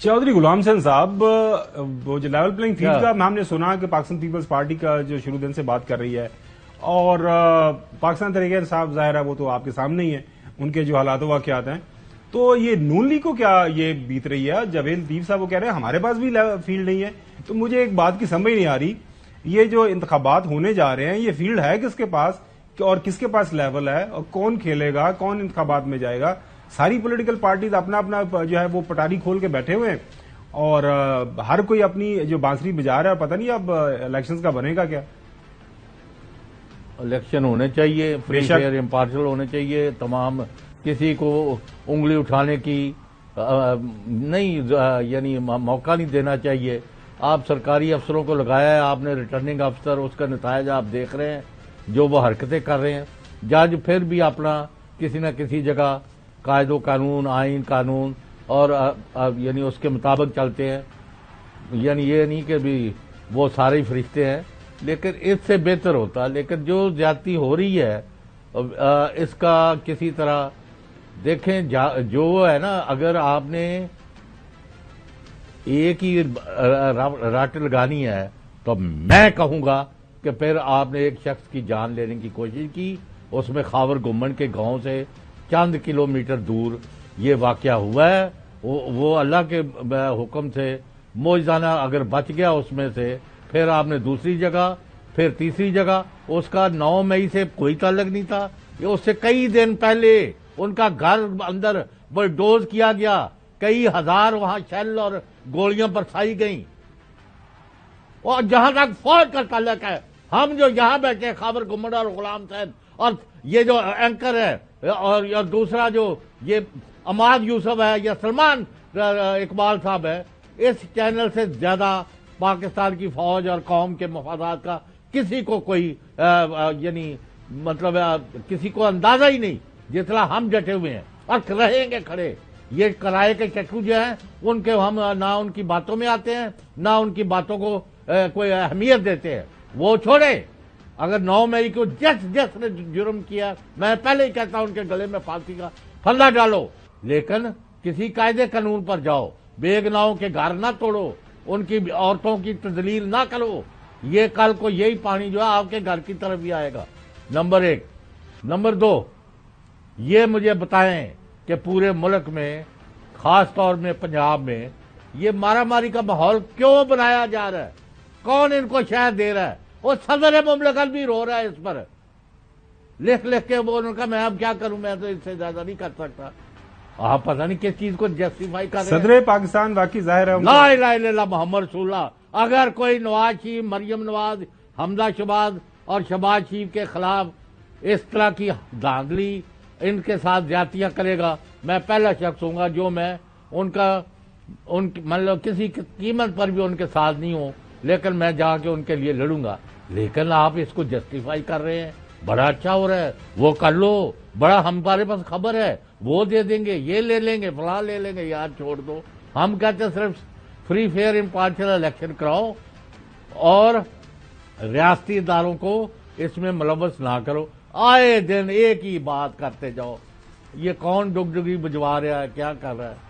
چودھری غلام حسین صاحب، وہ جو لیول پلینگ فیلڈ کا ہم نے سنا کہ پاکستان پیپلز پارٹی کا جو شروع دن سے بات کر رہی ہے، اور پاکستان تحریک انصاف ظاہر ہے وہ تو آپ کے سامنے ہی ہیں، ان کے جو حالات واقعات ہیں، تو یہ نون لیگ کو کیا یہ بیت رہی ہے؟ جاوید لطیف صاحب وہ کہہ رہے ہیں ہمارے پاس بھی فیلڈ نہیں ہے، تو مجھے ایک بات کی سمجھ نہیں آ رہی، یہ جو انتخابات ہونے جا رہے ہیں یہ فیلڈ ہے کس کے پاس اور کس کے پاس لیول ہے، اور کون کھیلے گا، کون انتخابات میں جائے گا؟ ساری پولیٹیکل پارٹیز اپنا اپنا جو ہے وہ پٹاری کھول کے بیٹھے ہوئے ہیں، اور ہر کوئی اپنی جو بانسری بجا رہا ہے، پتہ نہیں اب الیکشنز کا بنے گا کیا؟ الیکشن ہونے چاہیے، فری فیئر امپارشل ہونے چاہیے، تمام کسی کو انگلی اٹھانے کی نہیں، یعنی موقع نہیں دینا چاہیے۔ آپ سرکاری افسروں کو لگایا ہے آپ نے، ریٹرننگ افسر، اس کا نتائج آپ دیکھ رہے ہیں جو وہ حرکتیں کر رہے ہیں۔ جج پھر بھی اپنا کسی نہ کسی جگہ قائد و قانون، آئین قانون اور یعنی اس کے مطابق چلتے ہیں، یعنی یہ نہیں کہ بھی وہ سارے فرشتے ہیں، لیکن اس سے بہتر ہوتا۔ لیکن جو زیادتی ہو رہی ہے اس کا کسی طرح دیکھیں، جو ہے نا، اگر آپ نے ایک ہی رٹ لگانی ہے تو میں کہوں گا کہ پھر آپ نے ایک شخص کی جان لینے کی کوشش کی، اس میں خاور گمن کے گاؤں سے چند کلومیٹر دور یہ واقعہ ہوا ہے۔ وہ اللہ کے حکم سے موجزانہ اگر بچ گیا اس میں سے، پھر آپ نے دوسری جگہ، پھر تیسری جگگہ، اس کا 9 مئی سے کوئی تعلق نہیں تھا، یہ اس سے کئی دن پہلے ان کا گھر اندر بلڈوز کیا گیا، کئی ہزار وہاں شیل اور گولیاں برسائی گئیں۔ اور جہاں تک فوج کا تعلق ہے، ہم جو یہاں بیٹھے خاور گمن اور غلام حسین اور یہ جو اینکر ہے اور دوسرا جو یہ عماد یوسف ہے یا سلمان اقبال صاحب ہے، اس چینل سے زیادہ پاکستان کی فوج اور قوم کے مفادات کا کسی کو کوئی یعنی مطلب کسی کو اندازہ ہی نہیں، جتنا ہم ڈٹے ہوئے ہیں اور رہیں گے کھڑے۔ یہ کرائے کے چٹو جو ہیں ان کے ہم نہ ان کی باتوں میں آتے ہیں، نہ ان کی باتوں کو کوئی اہمیت دیتے ہیں۔ وہ چھوڑے، اگر 9 مئی کو جس نے جرم کیا، میں پہلے ہی کہتا ہوں ان کے گلے میں پھانسی کا پھندا ڈالو، لیکن کسی قاعدے قانون پر جاؤ، بے گناہوں کے گھر نہ توڑو، ان کی عورتوں کی تذلیل نہ کرو۔ یہ کل کو یہی پانی جو ہے آپ کے گھر کی طرف ہی آئے گا، نمبر 1۔ نمبر 2، یہ مجھے بتائیں کہ پورے ملک میں، خاص طور میں پنجاب میں، یہ مارا ماری کا ماحول کیوں بنایا جا رہا ہے؟ کون ان کو شہر دے رہا ہے؟ وہ صدر مملکت بھی رو رہا ہے اس پر، لکھ کے وہ ان کا میں اب کیا کروں، میں تو اس سے زیادہ نہیں کر سکتا۔ آپ پتہ نہیں کس چیز کو جسٹیفائی کر رہے ہیں۔ صدر پاکستان واقعی ظاہر ہے لا الہ الا اللہ محمد رسول اللہ۔ اگر کوئی نواز شریف، مریم نواز، حمزہ شہباز اور شہباز شریف کے خلاف اس طرح کی دھاندلی، ان کے ساتھ زیادتیاں کرے گا، میں پہلا شخص ہوں گا جو میں ان کا مطلب کسی قیمت پر بھی ان کے ساتھ نہیں ہوں، لیکن میں جا کے ان کے لیے لڑوں گا۔ لیکن آپ اس کو جسٹیفائی کر رہے ہیں، بڑا اچھا ہو رہا ہے، وہ کر لو، بڑا ہمارے پاس خبر ہے، وہ دے دیں گے، یہ لے لیں گے، فلاں لے لیں گے۔ یار چھوڑ دو، ہم کہتے ہیں صرف فری فیئر امپارشل الیکشن کراؤ اور ریاستی اداروں کو اس میں ملوث نہ کرو۔ آئے دن ایک ہی بات کرتے جاؤ، یہ کون ڈگ ڈگی بجوا رہا ہے، کیا کر رہا ہے؟